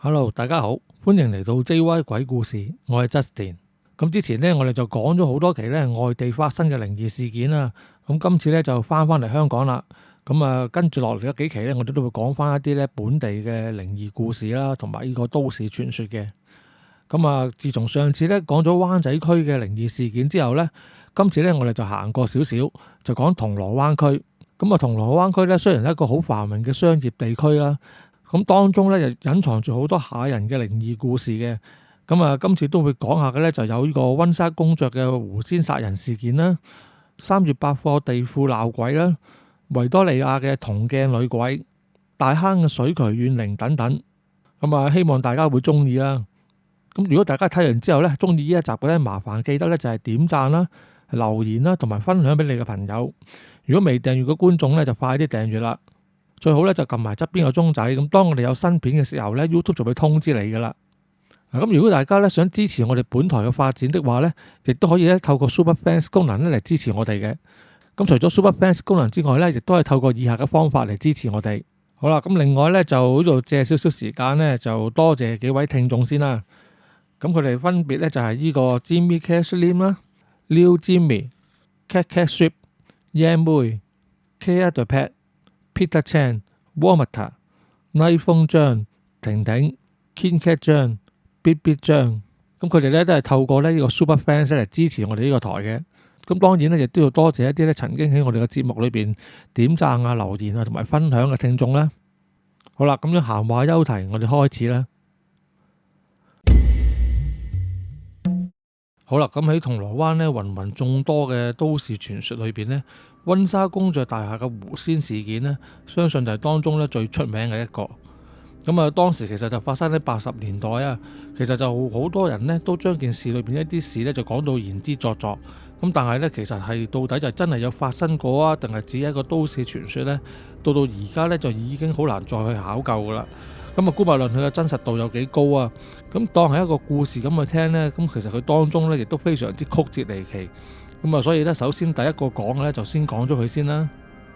Hello，大家好，歡迎嚟到 JY 鬼故事，我係 Justin。咁之前呢，我哋就講咗好多期呢外地發生嘅靈異事件啦。咁今次呢，就翻嚟香港啦。咁跟住落嚟嗰幾期呢，我哋都會講翻一啲呢本地嘅靈異故事啦，同埋呢個都市傳說嘅。自從上次呢講咗灣仔區嘅靈異事件之後呢，今次呢，我哋就行過少少，就講銅鑼灣區。銅鑼灣區呢，雖然係一個好繁榮嘅商業地區啦。咁當中咧就隱藏住好多嚇人嘅靈異故事嘅。今次都會講下嘅咧，就有呢個溫莎公爵嘅狐仙殺人事件啦，三越百貨地庫鬧鬼啦，維多利亞嘅銅鏡女鬼，大坑嘅水渠怨靈等等。希望大家會中意啦。咁如果大家睇完之後咧，中意呢一集嘅咧，麻煩記得咧就係點讚啦、留言啦，同埋分享俾你嘅朋友。如果未訂閱嘅觀眾咧，就快啲訂閱啦。最好咧就撳埋側邊個鐘仔，咁當我哋有新片嘅時候咧 ，YouTube 就會通知你噶啦。咁如果大家咧想支持我哋本台嘅發展的話咧，亦都可以咧透過 Super Fans 功能咧嚟支持我哋嘅。咁除咗 Super Fans 功能之外咧，亦都係透過以下嘅方法嚟支持我哋。好啦，咁另外咧就喺度借少少時間咧，就多謝幾位聽眾先啦。咁佢哋分別咧就係呢個 Jimmy Cashlim 啦、Liu Jimmy、Cat Cat Ship、Yan Mui、K The Pet、Peter Chan、Water、Night 風張、婷婷、King Cat 張、Bit Bit 張，咁佢哋咧都係透過呢個 Super Fans 嚟支持我哋呢個台嘅。咁當然咧亦都要多謝一啲咧曾經喺我哋嘅節目裏邊點讚啊、留言啊同埋分享嘅聽眾啦。好啦，咁樣閒話休題，我哋開始啦。好啦，咁喺銅鑼灣呢，芸芸眾多嘅都市傳說裏邊呢，溫莎公爵大廈嘅狐仙事件呢，相信就係當中咧最出名嘅一個。當時其實就發生喺80年代啊，其實就好多人呢都將件事裏邊一啲事呢就講到言之鑿鑿。但係呢，其實係到底就真係有發生過啊，定係只係一個都市傳說呢？到而家呢，就已經好難再去考究噶啦。姑勿論佢嘅真實度有幾高啊，當係一個故事咁去聽呢，其實佢當中呢亦都非常之曲折離奇。所以呢，首先第一個講嘅呢，就先講咗佢先啦。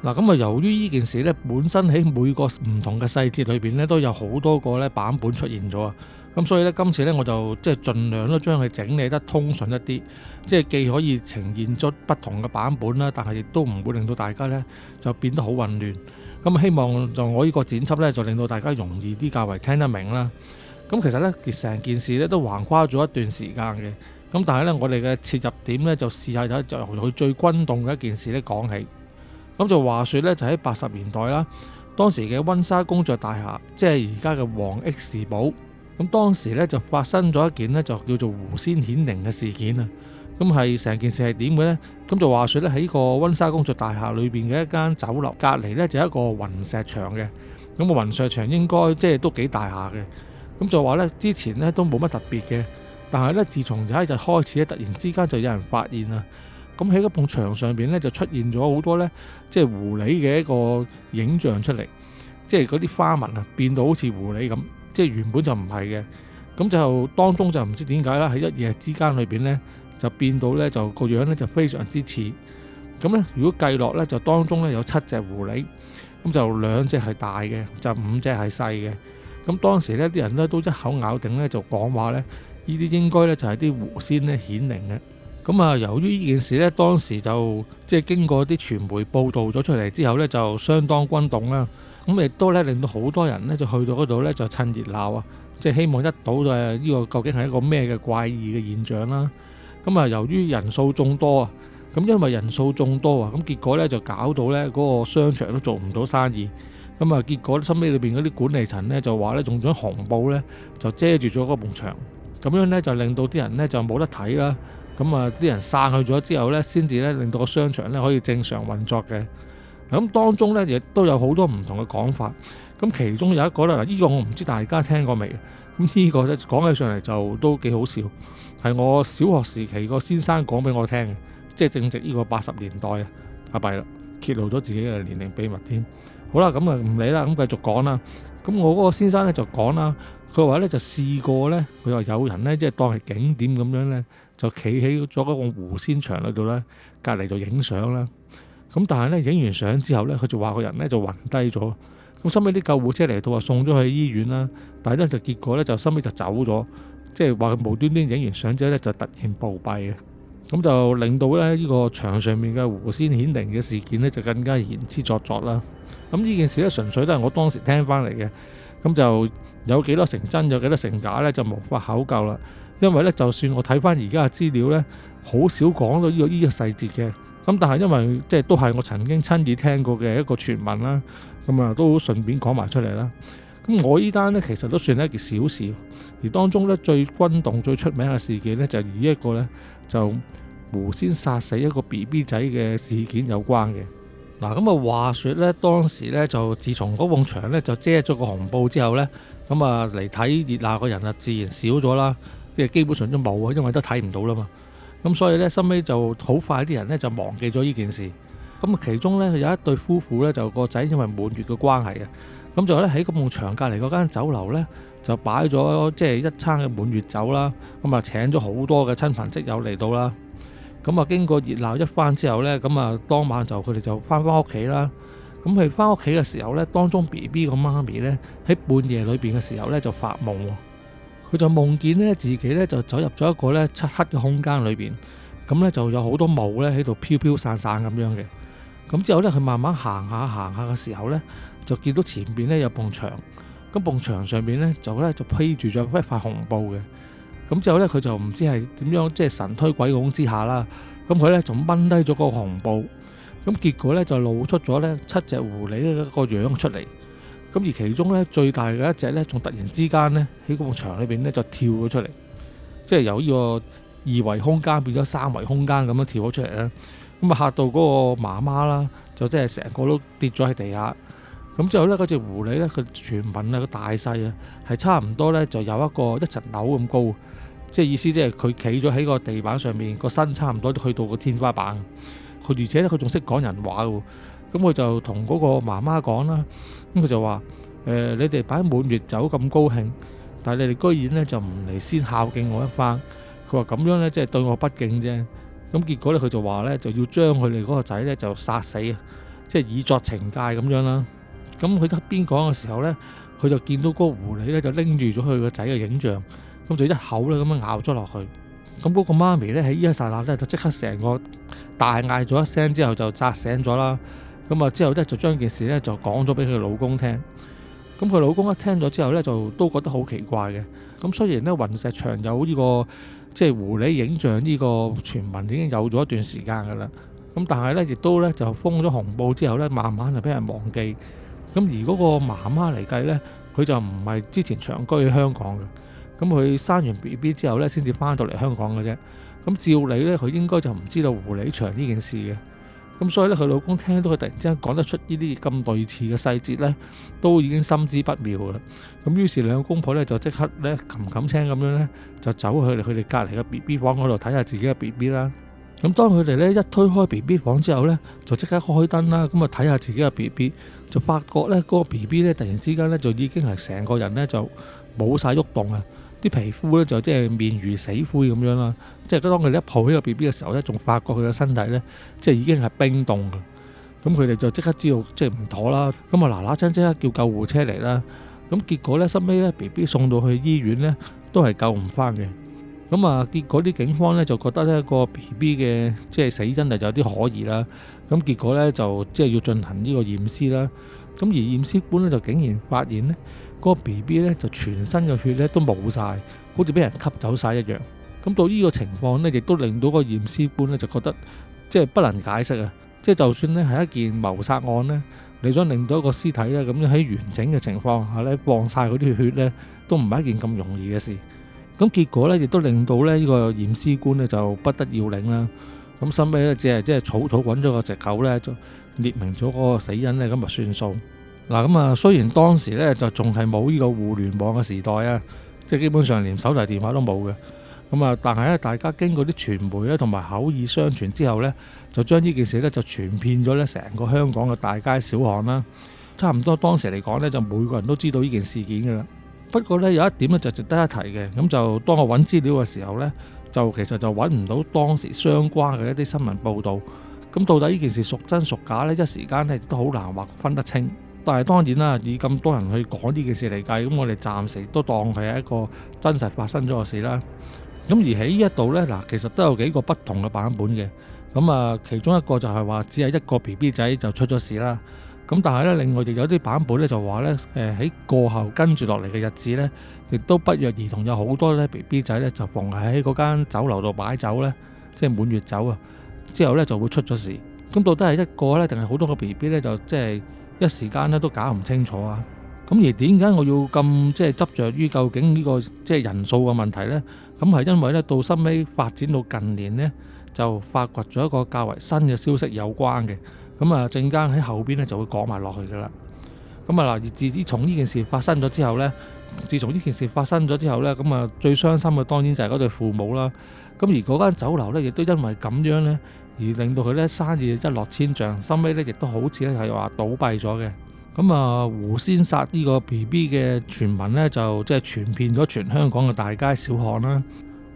由於呢件事呢，本身喺每個唔同嘅細節裏邊呢，都有好多個呢版本出現咗啊。所以呢，今次呢，我就即係盡量都將佢整理得通順一啲，即係既可以呈現出不同嘅版本啦，但係亦都唔會令到大家呢就變得好混亂。希望就我呢個剪輯呢，就令到大家容易啲較為聽得明啦。其實呢，成件事呢都橫跨咗一段時間嘅。但係呢，我哋嘅切入點呢，就試下就由佢最轟動嘅一件事呢講起。就話說呢，就喺80年代啦，當時嘅溫莎公爵大廈，即係而家嘅黃 X 堡。當時呢，就發生咗一件呢，就叫做狐仙顯靈嘅事件啊。係成件事係點嘅呢？就話說咧，喺個溫莎公爵大廈裏邊嘅一間酒樓隔離呢，就有一個雲石牆嘅。個雲石牆應該即係都幾大下嘅。就話呢，之前呢都冇乜特別嘅，但係呢，自從有一日開始咧，突然之間就有人發現啊。喺嗰埲牆上邊呢，就出現咗好多呢，即係狐狸嘅一個影像出嚟，即係嗰啲花紋啊變到好似狐狸咁，即係原本就唔係嘅。就當中就唔知點解啦，喺一夜之間裏邊呢，就變到呢，就個樣呢就非常之似。呢，如果計落呢，就當中呢有7隻狐狸，就2隻係大嘅，就5隻係細嘅。當時呢啲人呢都一口咬定呢，就講話呢，呢啲應該呢就係啲狐仙呢顯靈嘅。由於呢件事呢，當時就即係經過啲傳媒報導咗出嚟之後呢，就相當轟動啦。亦都呢令到好多人呢就去到嗰度呢，就趁熱鬧啊，即係希望一睹呢個究竟係一個咩嘅怪異嘅現象啦。由於人數眾多啊，因為人數眾多啊，結果呢就搞到呢嗰個商場都做唔到生意。結果收尾裏邊嗰啲管理層呢就話呢，用咗紅布呢就遮住咗嗰埲牆，咁樣呢就令到啲人呢就冇得睇啦。啲人散去咗之後呢，先至呢令到個商場呢可以正常運作嘅。當中呢亦都有好多唔同嘅講法。其中有一個呢，呢個我唔知大家聽過未？呢個呢講起上嚟就都幾好笑，係我小學時期個先生講俾我聽嘅，即係正值呢個80年代啊。阿弊啦，揭露咗自己嘅年齡秘密添。好啦，唔理啦，繼續講啦。我嗰個先生呢就講啦，佢話呢就試過呢，佢話有人呢，即係當係景點咁樣呢，就企喺咗嗰個狐仙牆嗰度呢，隔離就影相啦。但係呢，影完相之後呢，佢就話個人呢就暈低咗，咁收尾啲救護車嚟到，話送咗去醫院啦，但係咧就結果咧就收尾就走咗，即係話佢無端端影完相之後咧就突然暴斃嘅，咁就令到咧呢個牆上面嘅狐仙顯靈嘅事件咧就更加言之鑿鑿啦。咁呢件事咧純粹都係我當時聽翻嚟嘅，咁就有幾多成真有幾多成假咧就無法考究啦。因為咧就算我睇翻而家嘅資料咧，好少講到呢個細節嘅。咁但係因為即係都係我曾經親耳聽過嘅一個傳聞啦，咁啊都順便講埋出嚟啦。咁我呢單呢，其實都算係一件小事，而當中呢，最轟動最出名嘅事件呢，就與一個呢，就狐仙殺死一個 BB 仔嘅事件有關嘅。嗱，咁啊話說呢，當時呢，就自從嗰埲牆呢，就遮咗個紅布之後呢，咁啊嚟睇熱鬧嘅人啊自然少咗啦，即係基本上都冇啊，因為都睇唔到啦嘛。咁所以咧，收尾就好快啲人咧就忘記咗呢件事。咁其中咧有一對夫婦咧，就個仔因為滿月嘅關係嘅，咁就咧喺嗰埲牆隔離嗰間酒樓咧就擺咗即係一餐嘅滿月酒啦。咁啊請咗好多嘅親朋戚友嚟到啦。咁啊經過熱鬧一番之後咧，咁啊當晚就佢哋就翻屋企啦。咁佢翻屋企嘅時候咧，當中 BB 個媽咪咧喺半夜裏邊嘅時候咧就發夢喎。佢就夢見咧自己咧就走入咗一個咧漆黑嘅空間裏邊，咁咧就有好多霧咧喺度飄飄散散咁樣嘅。咁之後咧佢慢慢行下嘅時候咧，就見到前邊咧有埲牆，咁埲牆上邊咧就披住咗一塊紅布嘅。咁之後咧佢就唔知係點樣，即係神推鬼拱之下啦，咁佢咧就掹低咗個紅布，咁結果咧就露出咗咧7隻狐狸嘅個樣出嚟。咁而其中咧最大嘅一隻咧，仲突然之間咧喺嗰埲牆裏邊咧就跳咗出嚟，即係由呢個二維空間變咗3維空間咁樣跳咗出嚟咧。咁啊嚇到嗰個媽媽啦，就即係成個都跌咗喺地下。咁之後咧嗰隻狐狸咧，佢傳聞啊個大細啊係差唔多咧，就有一層樓咁高，即係意思即係佢企咗喺個地板上面，個身差唔多都去到個天花板。佢而且咧佢仲識講人話喎。咁佢就同嗰個媽媽講啦，咁佢就話：你哋擺滿月酒咁高興，但係你哋居然咧就唔嚟先孝敬我一番。佢話咁樣咧即係對我不敬啫。咁結果咧佢就話咧就要將佢哋嗰個仔咧就殺死啊，即係以作懲戒咁樣啦。咁佢一邊講嘅時候咧，佢就見到嗰個狐狸咧就拎住咗佢個仔嘅影像，咁就一口咧咁樣咬咗落去。咁嗰個媽咪咧喺呢一剎那咧就即刻成個大嗌咗一聲之後就扎醒咗啦。咁啊之後咧就將件事咧就講咗俾佢老公聽。咁佢老公一聽咗之後咧就都覺得好奇怪嘅。咁雖然咧雲石牆有呢個即係狐狸影像呢個傳聞已經有咗一段時間噶啦，咁但係咧亦都咧就封咗紅布之後咧，慢慢就俾人忘記。咁而嗰個媽媽嚟計咧，佢就唔係之前長居喺香港嘅，咁佢生完 BB 之後咧先至翻到嚟香港嘅啫。咁照理咧佢應該就唔知道狐狸牆呢件事嘅。咁所以咧，佢老公聽到佢突然之間講得出呢啲咁類似嘅細節咧，都已經心知不妙噶啦。咁於是兩公婆咧就即刻咧冚青咁樣咧，就走去佢哋隔離嘅 BB 房嗰度睇下自己嘅 BB 啦。咁當佢哋咧一推開 BB 房之後咧，就即刻開燈啦，咁啊睇下自己嘅 BB，就發覺咧嗰個 BB 咧突然之間咧就已經係成個人咧就冇晒喐動啊！啲皮膚咧就即係面如死灰咁樣啦，即係當佢哋一抱起個 BB 嘅時候咧，仲發覺佢嘅身體咧即係已經係冰凍嘅。咁佢哋就即刻知道即係唔妥啦，咁啊嗱嗱聲即刻叫救護車嚟啦。咁結果咧，收尾咧 BB 送到去醫院咧都係救唔翻嘅。咁啊結果啲警方咧就覺得咧個 BB 嘅即係死因係有啲可疑啦。咁結果咧就即係要進行呢個驗屍啦。咁而驗屍官咧就竟然發現咧，嗰個 BB 咧就全身嘅血咧都冇晒，好似俾人吸走晒一樣。咁到呢個情況咧，亦都令到個驗屍官咧就覺得即係不能解釋啊！即係就算咧係一件謀殺案咧，你想令到一個屍體咧咁樣喺完整嘅情況下咧放晒嗰啲血咧，都唔係一件咁容易嘅事。咁結果咧亦都令到咧呢個驗屍官咧就不得要領啦。咁收尾咧只係即係草草揾咗個藉口咧就列明咗嗰個死因咧，咁就算數。嗱咁啊，雖然當時咧就仲係冇呢個互聯網嘅時代啊，即係基本上連手提電話都冇嘅。咁啊，但係咧大家經過啲傳媒咧同埋口耳相傳之後咧，就將呢件事咧就傳遍咗咧成個香港嘅大街小巷啦。差唔多當時嚟講咧，就每個人都知道呢件事件㗎啦。不過咧有一點咧就值得一提嘅，咁就當我揾資料嘅時候咧，就其實就揾唔到當時相關嘅一啲新聞報導。咁到底呢件事屬真屬假呢？一時間咧都好難話分得清。但係當然啦，以咁多人去講呢件事嚟計，咁我哋暫時都當佢係一個真實發生咗嘅事啦。咁而喺呢一度呢，嗱，其實都有幾個不同嘅版本嘅。咁啊，其中一個就係話只係一個 BB 仔就出咗事啦。咁但係咧，另外亦有啲版本咧就話咧，喺過後跟住落嚟嘅日子咧，亦都不約而同有好多咧 BB 仔咧就逢係喺嗰間酒樓度擺酒咧，即係滿月酒啊，之後咧就會出咗事。咁到底係一個咧，定係好多個 BB 咧？就即係一時間咧都搞唔清楚啊！咁而點解我要咁即係執着於究竟呢個即係人數嘅問題咧？咁係因為咧到收尾發展到近年咧，就發掘咗一個較為新嘅消息有關嘅。咁啊，陣間喺後邊咧就會講埋落去噶啦。咁啊嗱，而自從呢件事發生咗之後咧，咁啊最傷心嘅當然就係嗰對父母啦。咁而嗰間酒樓咧，亦都因為咁樣咧，而令到佢咧生意一落千丈，收尾咧亦都好似咧係話倒閉咗嘅。咁啊，狐仙殺呢個 BB 嘅傳聞咧，就即係傳遍咗全香港嘅大街小巷啦。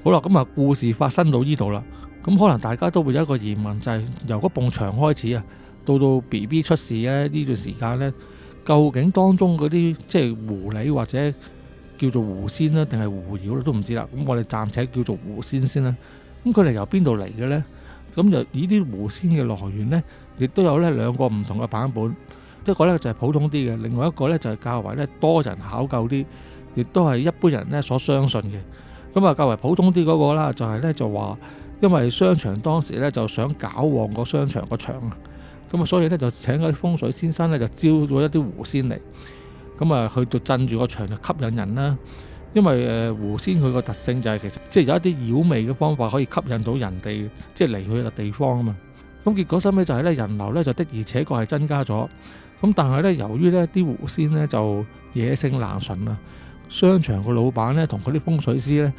好啦，咁啊故事發生到呢度啦，咁可能大家都會有一個疑問，就係由嗰埲牆開始啊，到 BB 出事咧呢段時間咧，究竟當中嗰啲即係狐狸或者叫做狐仙啦，定係狐妖都唔知啦。咁我哋暫且叫做狐仙先啦。咁佢哋由邊度嚟嘅呢？咁就以啲狐仙嘅來源呢，亦都有咧兩個唔同嘅版本。一個咧就係普通啲嘅，另外一個咧就係較為咧多人考究啲，亦都係一般人咧所相信嘅。咁啊，較為普通啲嗰個啦，就係咧就話，因為商場當時咧就想搞旺個商場個場啊，咁啊，所以咧就請嗰啲風水先生咧就招咗一啲狐仙嚟，咁啊去到鎮住個場就吸引人啦。因為狐仙佢個特性就係其實即係有一啲妖媚嘅方法可以吸引到人哋即係嚟去個地方啊嘛。咁結果收尾就係咧人流咧就的而且確係增加咗。咁但係咧由於咧啲狐仙咧就野性難馴啊，商場個老闆咧同嗰啲風水師咧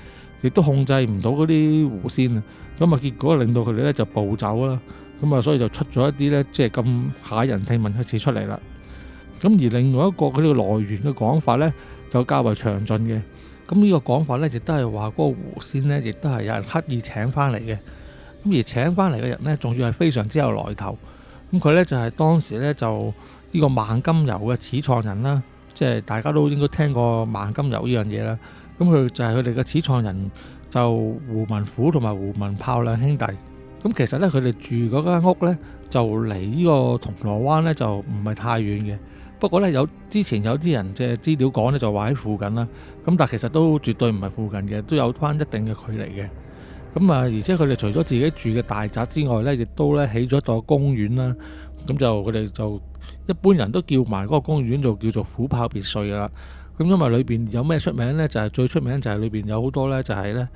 亦都控制唔到嗰啲狐仙啊，咁啊結果令到佢哋咧就暴走啦。咁啊所以就出咗一啲咧即係咁駭人聽聞嘅事出嚟啦。咁而另外一個佢呢個來源嘅講法咧就較為詳盡嘅。咁呢個講法咧亦都係話嗰個狐仙咧亦都係有人刻意請翻嚟嘅。咁而請翻嚟嘅人咧仲要係非常之有來頭。咁佢咧就係當時咧就呢個萬金油嘅始創人啦，即係大家都應該聽過萬金油呢樣嘢啦。咁佢就係佢哋嘅始創人，就胡文虎同埋胡文豹兩兄弟。咁其實咧佢哋住嗰間屋咧就離呢個銅鑼灣咧就唔係太遠嘅。不過咧之前有啲人嘅資料講咧就話喺附近啦，咁但係其實都絕對唔係附近嘅，都有翻一定嘅距離嘅。咁啊，而且佢哋除咗自己住嘅大宅之外咧，亦都咧起咗一個公園啦。咁就佢哋就一般人都叫埋嗰個公園叫做虎豹別墅噶啦。咁因為裏邊有咩出名呢？就係最出名就係裏邊有好多呢，就係呢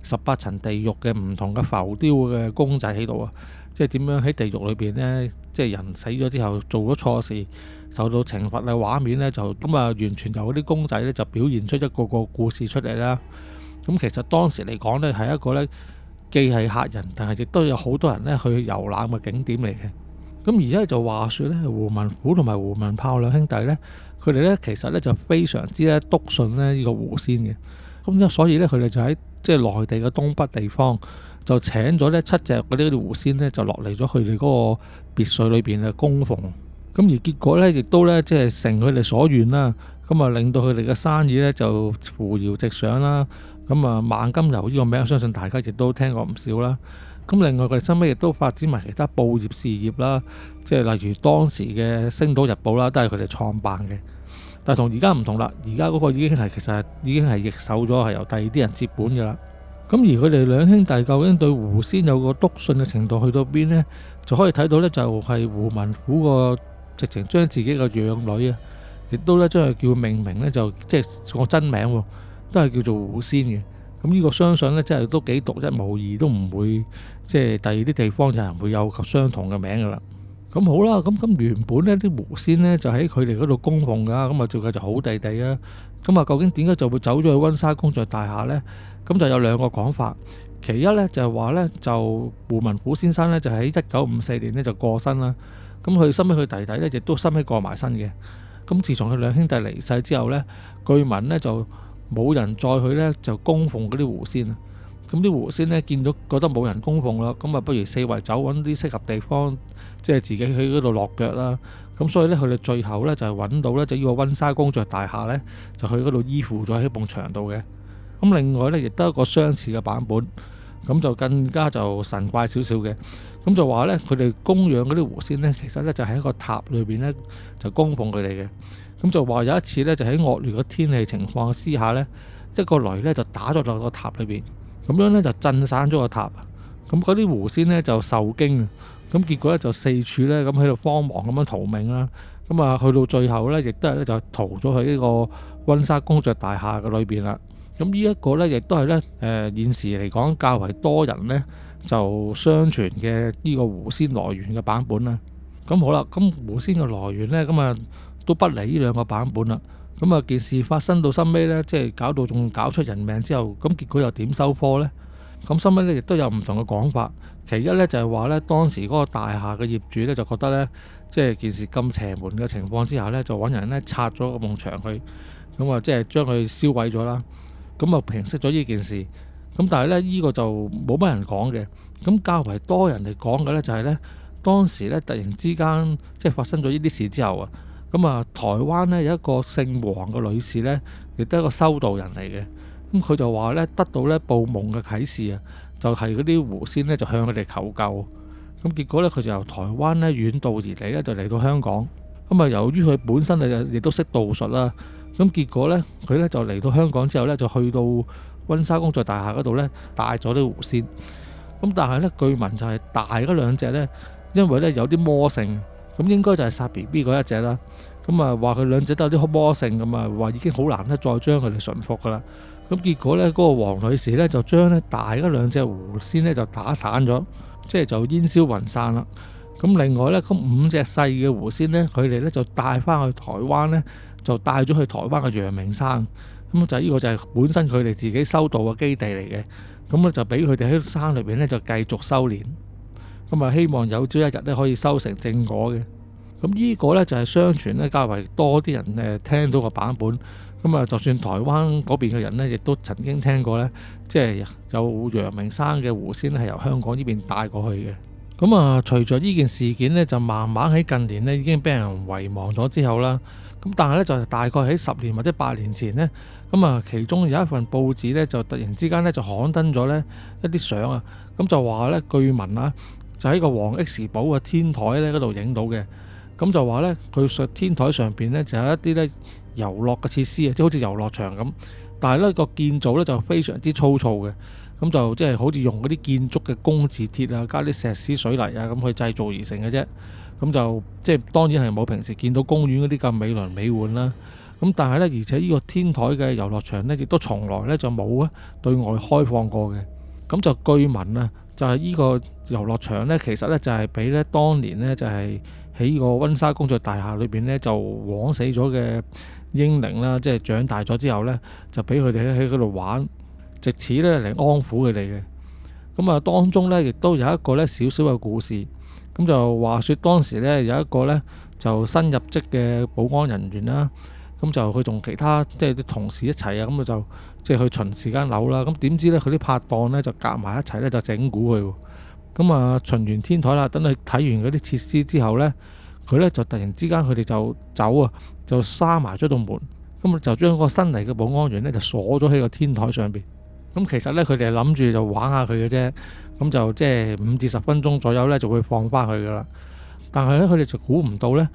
18層地獄嘅唔同嘅浮雕嘅公仔喺度啊！即係點樣喺地獄裏邊呢？即係人死咗之後做咗錯事受到懲罰嘅畫面呢，就咁啊完全由嗰啲公仔呢，就表現出一個個故事出嚟啦。咁其實當時嚟講呢，係一個呢，既係嚇人，但係亦都有好多人呢去遊覽嘅景點嚟嘅。咁而家就話說咧，胡文虎同埋胡文豹兩兄弟咧，佢哋咧其實咧就非常之咧篤信咧呢個狐仙嘅。咁所以咧佢哋就喺即係內地嘅東北地方就請咗咧7隻嗰啲狐仙咧就落嚟咗佢哋嗰個別墅裏邊嘅供奉。咁而結果咧亦都咧即係成佢哋所願啦。咁啊令到佢哋嘅生意咧就扶搖直上啦。咁啊萬金油呢個名，相信大家亦都聽過唔少啦。咁另外佢哋身邊亦都發展埋其他報業事業啦，即係例如當時嘅《星島日報》啦，都係佢哋創辦嘅。但係同而家唔同啦，而家嗰個其實已經係易手咗，係由第二啲人接管嘅啦。咁而佢哋兩兄弟究竟對狐仙有個篤信嘅程度去到邊呢？就可以睇到呢，就係胡文虎個直情將自己嘅養女啊，亦都咧將佢叫命名呢，就即係個真名喎，都係叫做狐仙嘅。咁呢個相信呢，真係都幾獨一無二，都唔會即係第二啲地方有人會有相同嘅名噶啦。咁好啦，咁原本呢啲狐仙呢，就喺佢哋嗰度供奉噶，咁啊照計就好地地啊。咁啊究竟點解就會走咗去溫莎公爵大廈呢？咁就有兩個講法。其一呢，就係話呢，就胡文虎先生呢，就喺1954年呢就過身啦。咁佢身邊佢弟弟呢，亦都身邊過埋身嘅。咁自從佢兩兄弟離世之後呢，據聞呢就冇人再去呢，就供奉嗰啲狐仙啊。咁啲狐仙呢，見到覺得冇人供奉啦，咁啊不如四圍走揾啲適合地方，即係自己喺嗰度落腳啦。咁所以呢，佢哋最後呢，就係揾到呢，就呢個温莎公爵大廈呢，就去嗰度依附咗喺埲牆度嘅。咁另外呢，亦都有一個相似嘅版本，咁就更加就神怪少少嘅。咁就話呢，佢哋供養嗰啲狐仙呢，其實呢，就喺一個塔裏邊呢，就供奉佢哋嘅。咁就話有一次呢，就喺惡劣嘅天氣情況之下呢，一個雷呢，就打咗落個塔裏邊，咁樣呢，就震散咗個塔。咁嗰啲狐仙呢，就受驚，咁結果呢，就四處呢，咁喺度慌忙咁樣逃命啦。咁啊去到最後呢，亦都係呢，就逃咗去呢個温莎公爵大廈嘅裏邊啦。咁呢一個呢，亦都係呢，現時嚟講較為多人呢，就相傳嘅呢個狐仙來源嘅版本啦。咁好啦，咁狐仙嘅來源呢，咁啊都不離呢兩個版本啦。咁啊件事發生到收尾呢，即係搞到仲搞出人命之後，咁結果又點收科呢？咁收尾呢，亦都有唔同嘅講法。其一呢，就係話呢，當時嗰個大廈嘅業主呢，就覺得呢，即係件事咁邪門嘅情況之下呢，就揾人呢拆咗個埲牆去，咁啊即係將佢燒毀咗啦。咁啊平息咗呢件事。咁但係呢，呢個就冇乜人講嘅。咁較為多人嚟講嘅呢，就係呢，當時呢，突然之間即係發生咗呢啲事之後啊，咁啊台灣呢，有一個姓黃嘅女士呢，亦都係一個修道人嚟嘅。咁佢就話呢，得到呢報夢嘅啟示啊，就係嗰啲狐仙呢，就向佢哋求救。咁結果呢，佢就由台灣呢遠道而嚟呢，就嚟到香港。咁啊由於佢本身亦都識道術啦，咁結果呢，佢呢就嚟到香港之後呢，就去到温莎公爵大廈嗰度呢，帶咗啲狐仙。咁但係呢，據聞就係大嗰兩隻呢，因為呢有啲魔性，咁應該就係殺 BB 嗰一隻啦。咁啊話佢兩隻都有啲魔性，咁啊話已經好難呢再將佢哋馴服噶啦。咁結果呢，嗰個黃女士呢，就將呢大嗰兩隻狐仙呢，就打散咗，即係就煙消雲散啦。咁另外呢，咁五隻細嘅狐仙呢，佢哋呢，就帶翻去台灣呢，就帶咗去台灣嘅陽明山。咁就呢個就係本身佢哋自己修道嘅基地嚟嘅。咁咧就俾佢哋喺山裏邊呢，就繼續修煉。咁啊希望有朝一日呢，可以修成正果嘅。咁呢個呢，就係相傳呢，較為多啲人聽到個版本。咁啊就算台灣嗰邊嘅人呢，亦都曾經聽過呢，即係有陽明山嘅狐仙係由香港呢邊帶過去嘅。咁啊隨着呢件事件呢，就慢慢喺近年呢已經俾人遺忘咗之後啦。咁但係呢，就大概喺10年或者8年前呢，咁啊其中有一份報紙呢，就突然之間呢，就刊登咗呢一啲相啊。咁就話呢，據聞啊，就喺個黃 X 堡嘅天台呢嗰度影到嘅。咁就話呢，佢上天台上邊呢，就有一啲呢遊樂嘅設施啊，即係好似遊樂場咁。但係呢個建造呢，就非常之粗糙嘅。咁就即係好似用嗰啲建築嘅工字鐵啊，加啲石屎水泥啊咁去製造而成嘅啫。咁就即係當然係冇平時見到公園嗰啲咁美輪美奐啦。咁但係呢，而且呢個天台嘅遊樂場呢，亦都從來呢就冇對外開放過嘅。咁就據聞啊，就係呢個遊樂場呢，其實呢就係俾呢當年呢，就係喺個温莎公爵大廈裏邊呢，就枉死咗嘅嬰靈啦，即係長大咗之後呢，就俾佢哋喺嗰度玩，藉此呢嚟安撫佢哋嘅。咁啊當中呢，亦都有一個呢少少嘅故事。咁就話說當時呢，有一個呢就新入職嘅保安人員啦，咁就佢同其他即係啲同事一齊啊，咁就即係去巡視間樓啦。咁點知呢，佢啲拍檔呢就夾埋一齊呢，就整蠱佢。咁啊巡完天台啦，等佢睇完嗰啲設施之後呢，佢呢就突然之間佢哋就走啊，就閂埋咗道門。咁就將個新嚟嘅保安員呢，就鎖咗喺個天台上邊。咁其實呢，佢哋係諗住就玩下佢嘅啫。咁就即係5至10分鐘左右呢，就會放翻去噶啦。但係呢，佢哋就估唔到呢，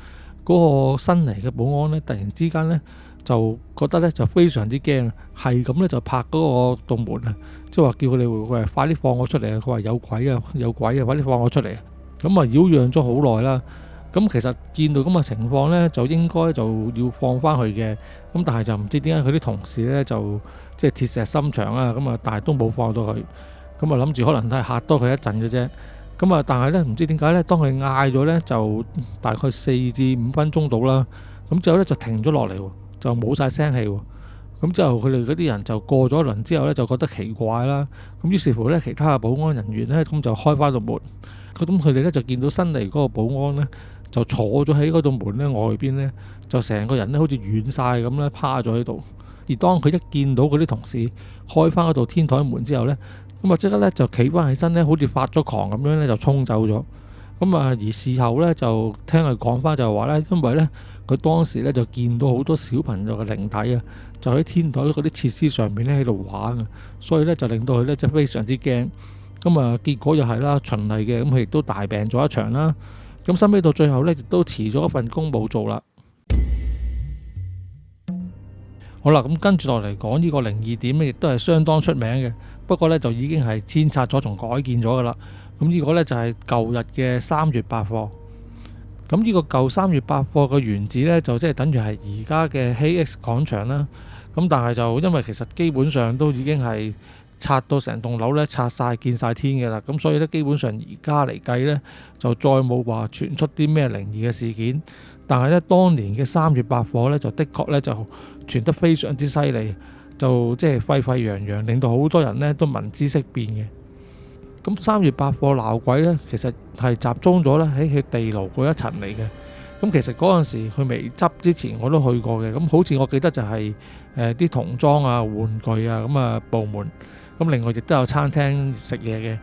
嗰個新嚟嘅保安呢，突然之間呢，就覺得呢，就非常之驚，係咁呢，就拍嗰個道門啊，即係話叫佢哋快啲放我出嚟啊！佢話有鬼啊，有鬼啊，快啲放我出嚟啊！咁啊擾攘咗好耐啦。咁其實見到咁嘅情況呢，就應該就要放翻去嘅。咁但係就唔知點解佢啲同事呢，就即係鐵石心腸啊。咁啊，但係都冇放到佢。咁啊諗住可能都係嚇多佢一陣嘅啫。咁啊，但係呢，唔知點解呢，當佢嗌咗呢，就大概4至5分鐘到啦。咁之後呢，就停咗落嚟，就冇晒聲氣。咁之後佢哋嗰啲人就過咗一輪之後呢，就覺得奇怪啦。咁於是乎呢，其他嘅保安人員呢，咁就開翻道門。咁佢哋呢，就見到新嚟嗰個保安呢，就坐咗喺嗰道門呢外邊呢，就成個人呢好似軟晒咁呢，趴咗喺度。而當佢一見到嗰啲同事開翻嗰道天台門之後呢，咁啊即刻咧就企翻起身咧，好似發咗狂咁樣咧就衝走咗。咁啊而事後咧就聽佢講翻就係話咧，因為咧佢當時咧就見到好多小朋友嘅靈體啊，就喺天台嗰啲設施上面咧喺度玩啊，所以咧就令到佢咧即係非常之驚。咁啊結果又係啦，循例嘅，咁佢亦都大病咗一場啦。咁收尾到最後咧，亦都辭咗一份工冇做啦。好啦，咁跟住落嚟講呢個靈異點咧，亦都係相當出名嘅。不過咧就已經係遷拆咗，同改建咗噶啦。咁呢個咧就係舊日嘅三越百貨。咁呢個舊三越百貨嘅原址咧，就即係等於係而家嘅 HX 廣場啦。咁但係就因為其實基本上都已經係拆到成棟樓咧拆晒見晒天嘅啦。咁所以咧基本上而家嚟計咧，就再冇話傳出啲咩靈異嘅事件。但係咧當年嘅三越百貨咧，就的確咧就傳得非常之犀利，就即係沸沸揚揚，令到好多人咧都聞之色變嘅。咁三越百貨鬧鬼咧，其實係集中咗咧喺佢地牢嗰一層嚟嘅。咁其實嗰陣時佢未執之前，我都去過嘅。咁好似我記得就係啲童裝啊、玩具啊咁啊部門。咁另外亦都有餐廳食嘢嘅。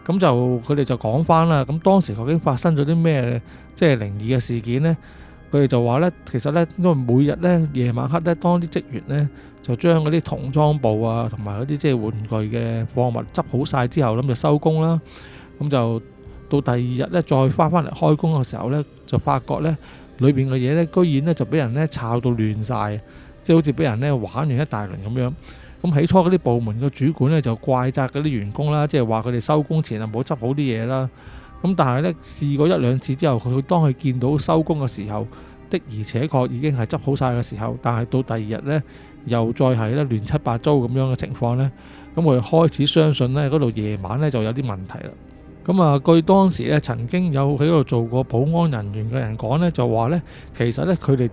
咁就佢哋就講翻啦。咁當時究竟發生咗啲咩即係靈異嘅事件呢？佢哋就話咧，其實咧，因為每日咧夜晚黑咧，當啲職員咧就將嗰啲童裝部啊，同埋嗰啲即係玩具嘅貨物執好晒之後，諗就收工啦。咁就到第二日咧，再翻嚟開工嘅時候咧，就發覺咧裏邊嘅嘢咧，居然咧就俾人咧炒到亂晒，即係好似俾人咧玩完一大輪咁樣。咁起初嗰啲部門嘅主管咧就怪責嗰啲員工啦，即係話佢哋收工前啊冇執好啲嘢啦。咁但係咧試過一兩次之後，佢當佢見到收工嘅時候，的而且確已經係執好晒嘅時候，但係到第二日咧又再係咧亂七八糟咁樣嘅情況咧，咁我哋開始相信咧嗰度夜晚咧就有啲問題啦。咁啊，據當時咧曾經有喺嗰度做過保安人員嘅人講咧，就話咧其實咧佢哋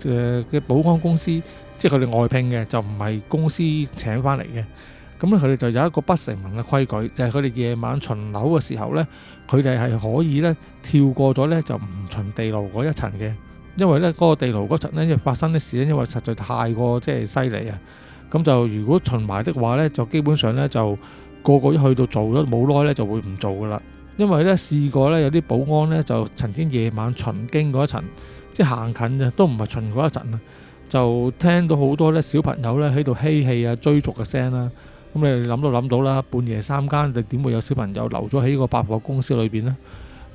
嘅保安公司，即係佢哋外聘嘅，就唔係公司請翻嚟嘅。咁咧佢哋就有一個不成文嘅規矩，就係佢哋夜晚巡樓嘅時候咧，佢哋係可以咧跳過咗咧就唔巡地牢嗰一層嘅，因為咧嗰個地牢嗰層咧，因為發生啲事咧，因為實在太過即係犀利啊。咁就如果巡埋的話咧，就基本上咧就個個一去到做咗冇耐咧就會唔做噶啦。因為咧試過咧有啲保安咧就曾經夜晚巡經嗰一層，即係行近嘅都唔係巡嗰一層啊，就聽到好多咧小朋友咧喺度嬉戲啊追逐嘅聲啦。咁你諗到啦，半夜三更你點會有小朋友留咗喺個百貨公司裏邊呢？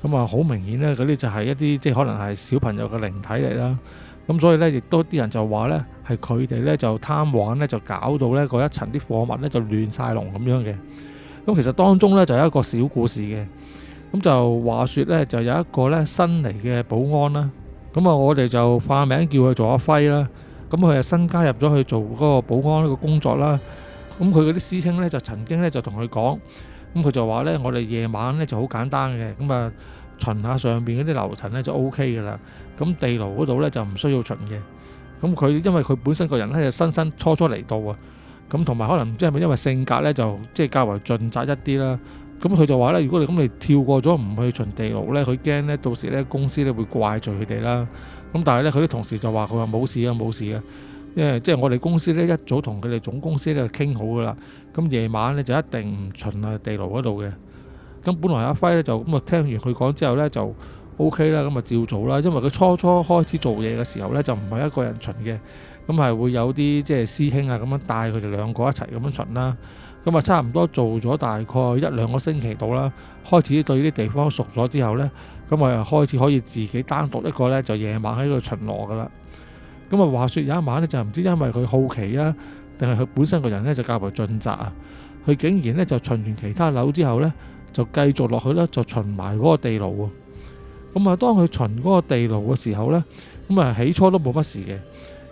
咁啊好明顯咧，嗰啲就係一啲即係可能係小朋友嘅靈體嚟啦。咁所以咧，亦都啲人就話咧，係佢哋咧就貪玩咧，就搞到咧嗰一層啲貨物咧就亂晒龍咁樣嘅。咁其實當中咧就有一個小故事嘅。咁就話說咧，就有一個咧新嚟嘅保安啦。咁啊，我哋就化名叫佢做阿輝啦。咁佢係新加入咗去做嗰個保安呢個工作啦。咁佢嗰啲師兄咧就曾經咧就同佢講，咁佢就話咧，我哋夜晚咧就好簡單嘅，咁啊巡下上邊嗰啲樓層咧就 OK 噶啦，咁地牢嗰度咧就唔需要巡嘅。咁佢因為佢本身個人咧就新初嚟到啊，咁同埋可能唔知係咪因為性格咧就即係較為盡責一啲啦。咁佢就話咧，如果你咁你跳過咗唔去巡地牢咧，佢驚咧到時咧公司咧會怪罪佢哋啦。咁但係咧佢啲同事就話佢話冇事啊冇事啊。因為即係我哋公司咧一早同佢哋總公司咧傾好噶啦，咁夜晚咧就一定唔巡啊地牢嗰度嘅。咁本來阿輝咧就咁啊聽完佢講之後咧就 OK 啦，咁啊照做啦。因為佢初開始做嘢嘅時候咧就唔係一個人巡嘅，咁係會有啲即係師兄啊咁樣帶佢哋兩個一齊咁樣巡啦。咁啊差唔多做咗大概一兩個星期到啦，開始對啲地方熟咗之後咧，咁啊開始可以自己單獨一個咧就夜晚喺度巡邏噶啦。咁啊，話說有一晚咧，就唔知因為佢好奇啊，定係佢本身個人咧就較為盡責啊，佢竟然咧就巡完其他樓之後咧，就繼續落去咧，就巡埋嗰個地牢喎。咁啊，當佢巡嗰個地牢嘅時候咧，咁啊起初都冇乜事嘅。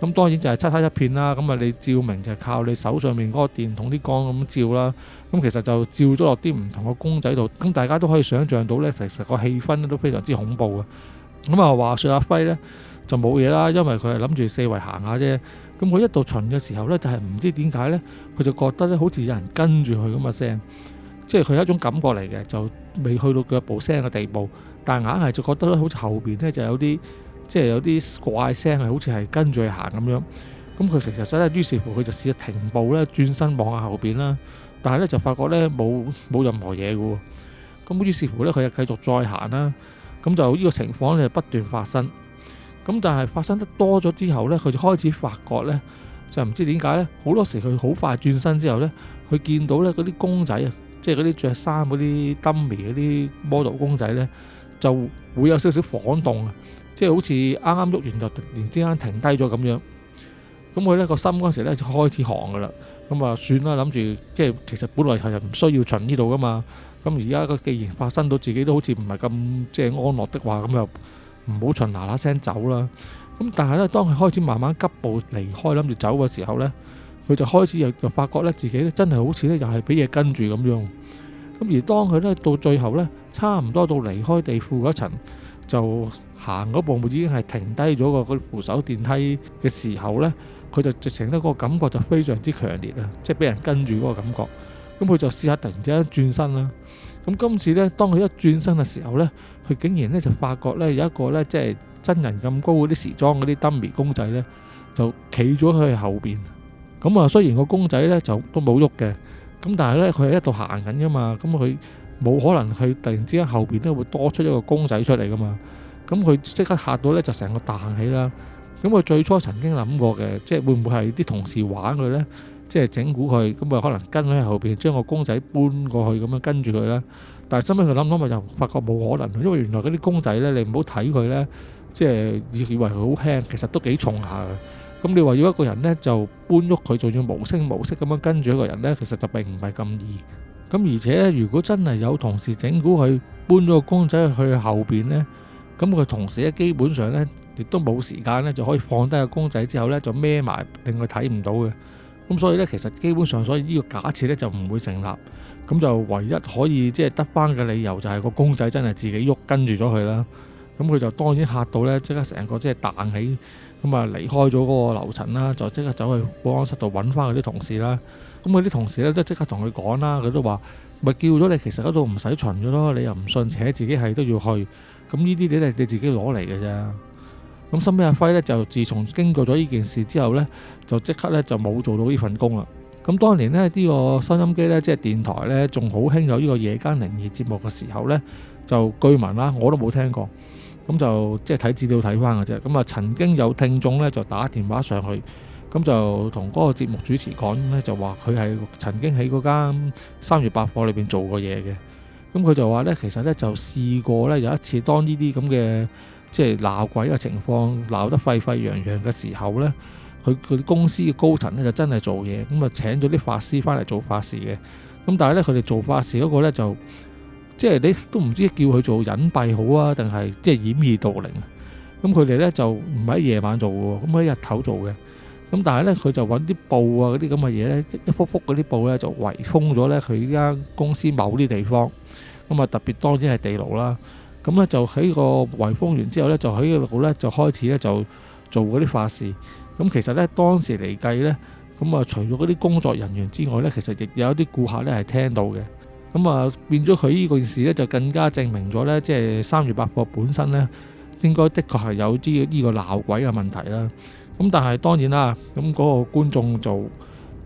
咁當然就係漆黑一片啦。咁啊，你照明就係靠你手上面嗰個電筒啲光咁照啦。咁其實就照咗落啲唔同嘅公仔度，咁大家都可以想像到咧，其實個氣氛都非常之恐怖啊。咁啊，話說阿輝咧，就冇嘢啦，因為佢係諗住四圍行下啫。咁佢一到巡嘅時候呢，就係唔知點解呢，佢就覺得咧好似有人跟住佢咁嘅聲，即係佢係一種感覺嚟嘅，就未去到腳步聲嘅地步，但係硬係就覺得咧，好似後邊呢就有啲即係有啲怪聲係好似係跟住佢行咁樣。咁佢實咧，於是乎佢就試下停步咧，轉身望下後邊啦。但係咧就發覺咧冇任何嘢嘅喎。咁於是乎咧，佢就繼續再行啦。咁就呢個情況咧不斷發生。咁但係發生得多咗之後咧，佢就開始發覺咧，就唔知點解咧，好多時佢好快轉身之後咧，佢見到咧嗰啲公仔啊，即係嗰啲着衫嗰啲 dummy 嗰啲 model 公仔咧，就會有少少晃動啊，即係好似啱啱喐完就突然之間停低咗咁樣。咁佢咧個心嗰時咧就開始寒噶啦。咁啊算啦，諗住即係其實本來係唔需要巡呢度噶嘛。咁而家既然發生到自己都好似唔係咁即係安樂的話，咁就唔好巡嗱嗱聲走啦。咁但係咧，當佢開始慢慢急步離開，諗住走嘅時候咧，佢就開始又發覺咧自己咧真係好似咧又係俾嘢跟住咁樣。咁而當佢咧到最後咧，差唔多到離開地庫嗰層，就行嗰步已經係停低咗個扶手電梯嘅時候咧，佢就直情咧個感覺就非常之強烈啊！即係俾人跟住嗰個感覺。咁佢就試下突然之間轉身啦。咁今次咧，當佢一轉身嘅時候咧，佢竟然咧就發覺咧有一個咧即係真人咁高嗰啲時裝嗰啲 dummy 公仔咧，就企咗喺佢後邊。咁啊，雖然個公仔咧就都冇喐嘅，咁但係咧佢係一度行緊噶嘛，咁佢冇可能佢突然之間後邊咧會多出一個公仔出嚟噶嘛。咁佢即刻嚇到咧就成個彈起啦。咁佢最初曾經諗過嘅，即係會唔會係啲同事玩佢咧？即係整蠱佢，咁啊可能跟喺後邊將個公仔搬過去咁樣跟住佢啦。但係收尾佢諗諗咪就發覺冇可能，因為原來嗰啲公仔咧，你唔好睇佢咧，即係以為佢好輕，其實都幾重下嘅。咁你話要一個人咧就搬喐佢，仲要無聲無息咁樣跟住一個人咧，其實就並唔係咁易。咁而且如果真係有同事整蠱佢搬咗個公仔去後邊咧，咁佢同事咧基本上咧亦都冇時間咧就可以放低個公仔之後咧就孭埋令佢睇唔到嘅。咁所以咧，其實基本上，所以呢個假設咧就唔會成立。咁就唯一可以即係得翻嘅理由就係個公仔真係自己喐跟住咗佢啦。咁佢就當然嚇到咧，即刻成個即係彈起，咁啊離開咗嗰個樓層啦，就即刻走去保安室度揾翻佢啲同事啦。咁佢啲同事咧都即刻同佢講啦，佢都話咪叫咗你，其實嗰度唔使巡嘅咯，你又唔信，且自己係都要去。咁呢啲你自己攞嚟嘅啫。咁收尾阿輝咧就自從經過咗呢件事之後咧，就即刻咧就冇做到呢份工啦。咁當年咧呢個收音機咧即係電台咧仲好興有呢個夜間靈異節目嘅時候咧，就據聞啦，我都冇聽過，咁就即係睇資料睇翻嘅啫。咁啊曾經有聽眾咧就打電話上去，咁就同嗰個節目主持講咧，就話佢係曾經喺嗰間3月百貨裏邊做過嘢嘅。咁佢就話咧，其實咧就試過咧有一次當呢啲咁嘅即係鬧鬼嘅情況鬧得沸沸揚揚嘅時候咧，佢公司嘅高層咧就真係做嘢，咁啊請咗啲法師翻嚟做法事嘅。咁但係咧佢哋做法事嗰個咧就即係你都唔知叫佢做隱蔽好啊，定係即係掩耳盜鈴啊。咁佢哋咧就唔喺夜晚做嘅，咁喺日頭做嘅。咁但係咧佢就揾啲布啊嗰啲咁嘅嘢咧，一幅幅嗰啲布咧就圍封咗咧佢呢間公司某啲地方。咁啊特別當然係地牢啦。咁咧就喺個圍封完之後咧，就喺嗰度咧就開始咧就做嗰啲法事。咁其實咧當時嚟計咧，咁啊除咗嗰啲工作人員之外咧，其實亦有一啲顧客咧係聽到嘅。咁啊變咗佢呢件事咧就更加證明咗咧，即係3月百貨本身咧應該的確係有啲呢個鬧鬼嘅問題啦。咁但係當然啦，咁嗰個觀眾就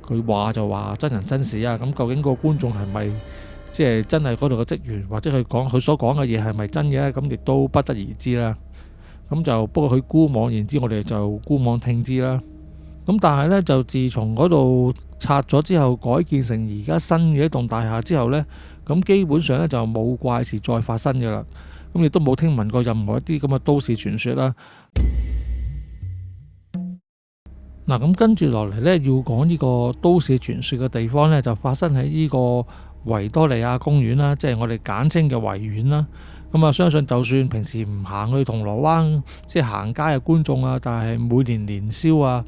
佢話就話真人真事啊。咁究竟個觀眾係咪即係真係嗰度嘅職員，或者佢所講嘅嘢係咪真嘅咧？咁亦都不得而知啦。咁就不過佢孤妄言之，我哋就孤妄聽之啦。咁但係咧，就自從嗰度拆咗之後，改建成而家新嘅一棟大廈之後咧，咁基本上咧就冇怪事再發生嘅啦。咁亦都冇聽聞過任何一啲咁嘅都市傳說啦。嗱，咁跟住落嚟咧，要講呢個都市傳說嘅地方咧，就發生喺呢個維多利亞公園啦，即係我哋簡稱嘅維園啦。咁啊，相信就算平時唔行去銅鑼灣，即係行街嘅觀眾啊，但係每年年宵啊、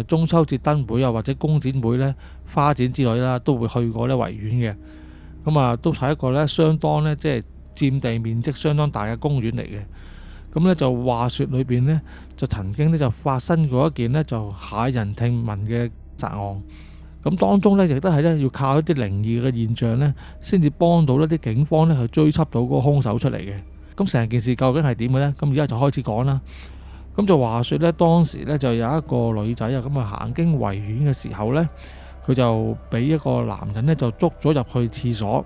中秋節燈會啊，或者工展會咧、花展之類啦，都會去過咧維園嘅。咁啊，都係一個咧相當咧，即係佔地面積相當大嘅公園嚟嘅。咁咧就話說裏邊咧，就曾經咧就發生過一件咧就駭人聽聞嘅殺案。咁當中咧亦都係咧要靠一啲靈異嘅現象咧，先至幫到呢啲警方咧去追緝到嗰個兇手出嚟嘅。咁成件事究竟係點嘅咧？咁而家就開始講啦。咁就話說咧，當時咧就有一個女仔啊，咁啊行經維園嘅時候咧，佢就俾一個男人呢就捉咗入去廁所。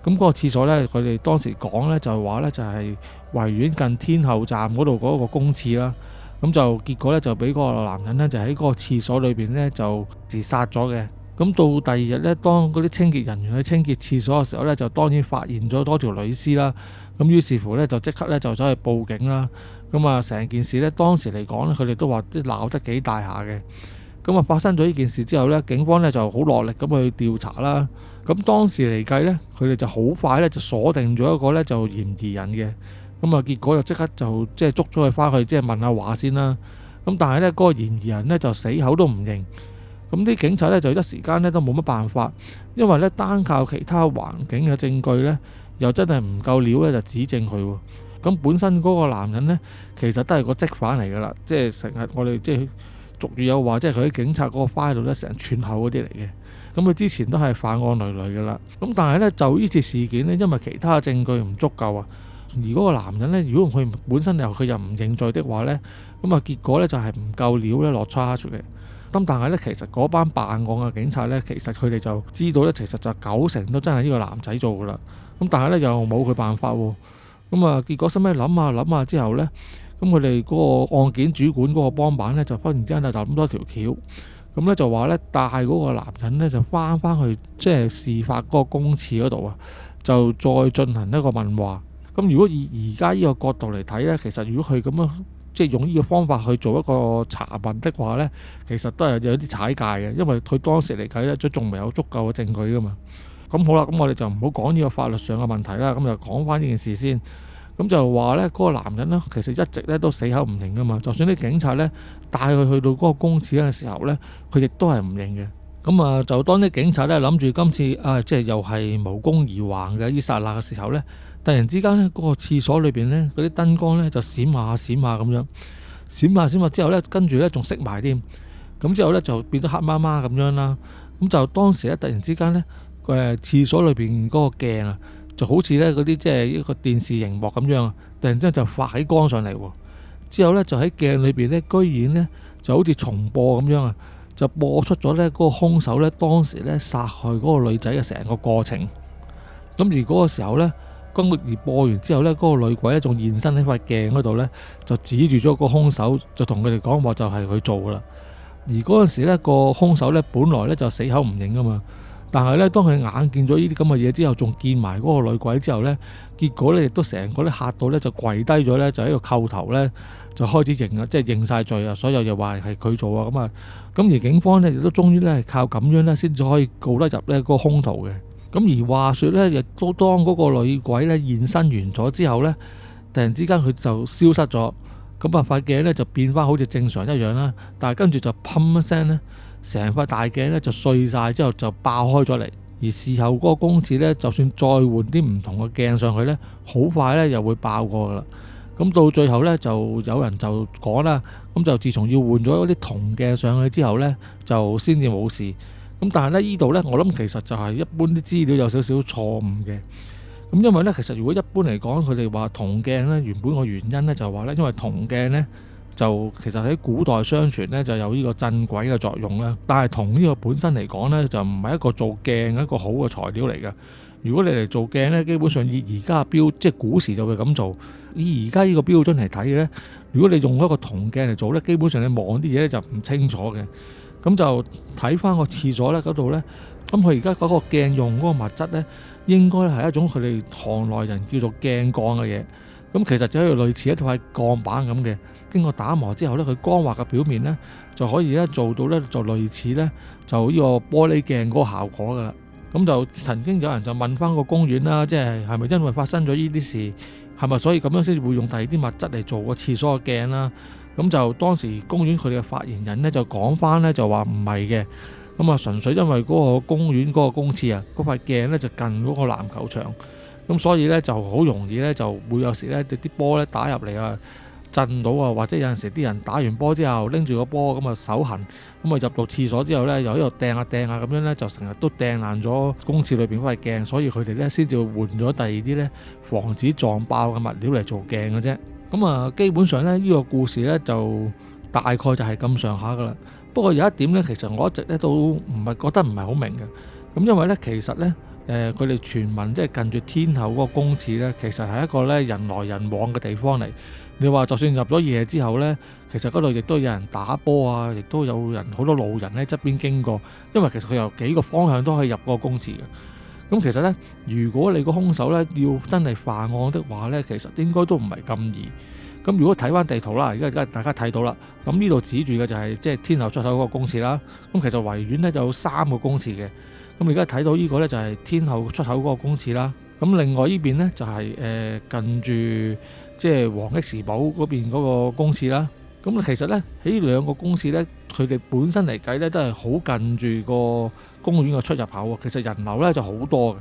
咁嗰個廁所呢，佢哋當時講呢就係話呢就係維園近天后站嗰度嗰個公廁啦。咁就結果呢，就俾嗰個男人呢就喺嗰個廁所裏邊呢就自殺咗嘅。咁到第二日呢，當嗰啲清潔人員去清潔廁所嘅時候呢，就當然發現咗多條女屍啦。咁於是乎呢，就即刻呢就走去報警啦。咁啊，成件事呢，當時嚟講呢，佢哋都話啲鬧得幾大下嘅。咁啊，發生咗呢件事之後呢，警方呢就好落力咁去調查啦。咁當時嚟計呢，佢哋就好快呢就鎖定咗一個呢就嫌疑人嘅。咁啊，結果就即刻就即係捉咗佢翻去，即係問下話先啦。咁但係呢，嗰個嫌疑人呢就死口都唔認。咁啲警察呢就一時間呢都冇乜辦法，因為呢單靠其他環境嘅證據呢，又真係唔夠料呢就指證佢喎。咁本身嗰個男人呢，其實都係個積犯嚟噶啦，即係成日我哋即係俗語有話，即係佢喺警察嗰個 file 度呢成日串口嗰啲嚟嘅。咁佢之前都係犯案累累噶啦。咁但係呢，就呢次事件呢，因為其他證據唔足夠啊，而嗰個男人呢，如果佢本身佢又唔認罪的話呢，咁啊結果呢就係唔夠料呢落 charge 嘅。咁但係呢，其實嗰班辦案嘅警察呢，其實佢哋就知道呢，其實就90%都真係呢個男仔做噶啦。咁但係呢，又冇佢辦法喎。咁啊結果收尾諗下之後呢，咁佢哋嗰個案件主管嗰個幫辦呢，就忽然之間就諗多條橋。咁呢就話呢，帶嗰個男人呢，就翻去即係事發嗰個公廁嗰度啊，就再進行一個問話。咁如果以而家呢個角度嚟睇呢，其實如果佢咁樣即係用呢個方法去做一個查問的話呢，其實都係有啲踩界嘅，因為佢當時嚟計呢，都仲未有足夠嘅證據噶嘛。咁好啦，咁我哋就唔好講呢個法律上嘅問題啦，咁就講翻呢件事先。咁就話呢，嗰個男人呢，其實一直呢都死口唔認噶嘛。就算啲警察呢帶佢去到嗰個公廁嘅時候呢，佢亦都係唔認嘅。咁啊，就當啲警察呢諗住今次即係又係無功而還嘅呢剎那嘅時候呢，突然之間呢，嗰個廁所裏邊呢，嗰啲燈光呢就閃下閃下咁樣，閃下之後呢，跟住呢仲熄埋添。咁之後呢，就變咗黑麻麻咁樣啦。咁就當時呢，突然之間呢，廁所裏邊嗰個鏡啊，就好似呢嗰啲即係一個電視熒幕咁樣啊，突然之間就發起光上嚟喎。之後呢，就喺鏡裏邊呢，居然呢就好似重播咁樣啊，就播出咗呢嗰個兇手呢當時呢殺害嗰個女仔嘅成個過程。咁而嗰個時候呢，而播完之後呢，嗰個女鬼呢仲現身喺塊鏡嗰度呢，就指住咗個兇手，就同佢哋講話就係佢做噶啦。而嗰陣時呢，個兇手呢本來呢就死口唔認噶嘛。但係咧，當佢眼見咗呢啲咁嘅嘢之後，仲見埋嗰個女鬼之後呢，結果呢亦都成個咧嚇到呢，就跪低咗呢，就喺度叩頭呢，就開始認啊，即係認晒罪啊，所有嘢話係佢做啊，咁而警方呢，亦都終於呢係靠咁樣呢，先至可以告得入呢個兇徒嘅。咁而話說呢，亦都當嗰個女鬼呢現身完咗之後呢，突然之間佢就消失咗，咁啊塊鏡呢就變翻好似正常一樣啦，但係跟住就砰一聲呢，成塊大鏡咧就碎晒之後就爆開咗嚟，而事後嗰個公廁咧，就算再換啲唔同嘅鏡上去咧，好快咧又會爆過噶啦。咁到最後咧，就有人就講啦，咁就自從要換咗嗰啲銅鏡上去之後咧，就先至冇事。咁但係咧呢度咧，我諗其實就係一般啲資料有少少錯誤嘅。咁因為咧，其實如果一般嚟講，佢哋話銅鏡咧，原本個原因咧就係話咧，因為銅鏡咧。就其實喺古代相傳呢，就有呢個鎮鬼嘅作用啦。但係銅呢個本身嚟講呢，就唔係一個做鏡一個好嘅材料嚟嘅。如果你嚟做鏡呢，基本上以而家嘅標，即係古時就會咁做。以而家呢個標準嚟睇嘅呢，如果你用一個銅鏡嚟做呢，基本上你望啲嘢呢就唔清楚嘅。咁就睇翻個廁所呢嗰度呢，咁佢而家嗰個鏡用嗰個物質呢，應該係一種佢哋行內人叫做鏡鋼嘅嘢。咁其實就係類似一塊鋼板咁嘅。經過打磨之後呢，佢光滑嘅表面呢，就可以咧做到呢，就類似呢，就呢個玻璃鏡嗰個效果噶啦。咁就曾經有人就問翻個公園啦，即係係咪因為發生咗呢啲事，係咪所以咁樣先會用第二啲物質嚟做個廁所嘅鏡啦？咁就當時公園佢哋嘅發言人呢，就講翻呢，就話唔係嘅。咁啊純粹因為嗰個公園嗰個公廁啊，嗰塊鏡呢，就近嗰個籃球場，咁所以呢，就好容易呢，就會有時呢啲波呢打入嚟啊，震到啊，或者有陣時啲人打完波之後拎住個波咁啊手痕，咁啊入到廁所之後呢，又喺度掟下掟下咁樣呢，就成日都掟爛咗公廁裏邊嗰塊鏡，所以佢哋呢先至換咗第二啲呢防止撞爆嘅物料嚟做鏡嘅啫。咁啊基本上呢，呢個故事呢就大概就係咁上下噶啦。不過有一點呢，其實我一直咧都唔係覺得唔係好明嘅。咁因為呢，其實呢，佢哋傳聞即係近住天后嗰個公廁呢，其實係一個呢人來人往嘅地方嚟。你話就算入咗夜之後呢，其實嗰度亦都有人打波啊，亦都有人好多路人喺側邊經過，因為其實佢有幾個方向都可以入嗰個公廁嘅。咁其實呢，如果你個兇手呢要真係犯案的話呢，其實應該都唔係咁易。咁如果睇翻地圖啦，而家大家睇到啦，咁呢度指住嘅就係即係天后出口嗰個公廁啦。咁其實維園呢就有3個公廁嘅。咁而家睇到呢個呢，就係天后出口嗰個公廁啦。咁另外呢邊呢，就係近住即係黃 X 堡嗰邊嗰個公廁啦。咁其實呢，喺兩個公廁呢，佢哋本身嚟計呢，都係好近住個公園嘅出入口。其實人流呢就好多嘅。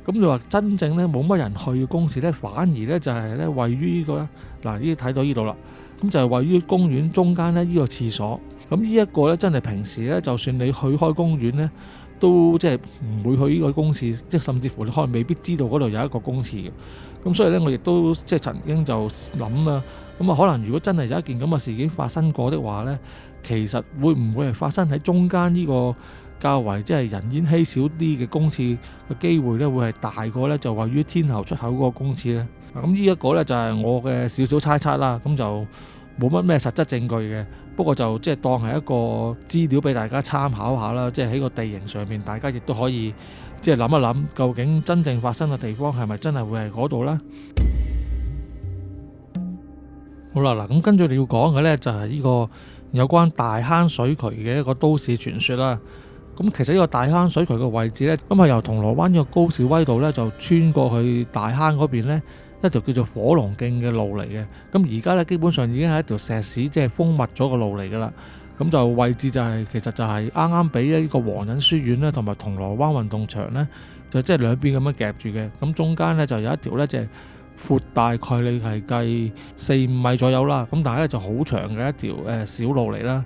咁你話真正呢冇乜人去嘅公廁呢，反而呢就係呢位於呢個嗱，呢睇到呢度啦。咁就係位於公園中間呢個廁所。咁呢一個呢，真係平時呢，就算你去開公園呢，都即係唔會去呢個公廁，即係甚至乎你可能未必知道嗰度有一個公廁嘅。咁所以呢，我亦都即係曾經就諗啊，咁啊可能如果真係有一件咁嘅事件發生過的話呢，其實會唔會係發生喺中間呢個較為即係人煙稀少啲嘅公廁嘅機會呢，會係大過呢就位於天后出口嗰個公廁呢？咁呢一個呢，就係我嘅少少猜測啦，咁就冇乜咩實質證據嘅。不過就即係當係一個資料俾大家參考下啦，即係喺個地形上面，大家亦都可以即係諗一諗，究竟真正發生嘅地方係咪真係會係嗰度呢？好啦，嗱咁跟住你要講嘅呢，就係呢個有關大坑水渠嘅一個都市傳說啦。咁其實呢個大坑水渠嘅位置呢，咁係由銅鑼灣呢個高士威道呢，就穿過去大坑嗰邊呢，一條叫做火龍徑嘅路嚟嘅。咁而家呢，基本上已經係一條石屎即係封密咗嘅路嚟噶啦。咁就位置就係其實就係啱啱俾呢個皇仁書院呢同埋銅鑼灣運動場呢，就即係兩邊咁樣夾住嘅。咁中間呢，就有一條呢，即係闊大概你係計4-5米左右啦。咁但係呢，就好長嘅一條小路嚟啦。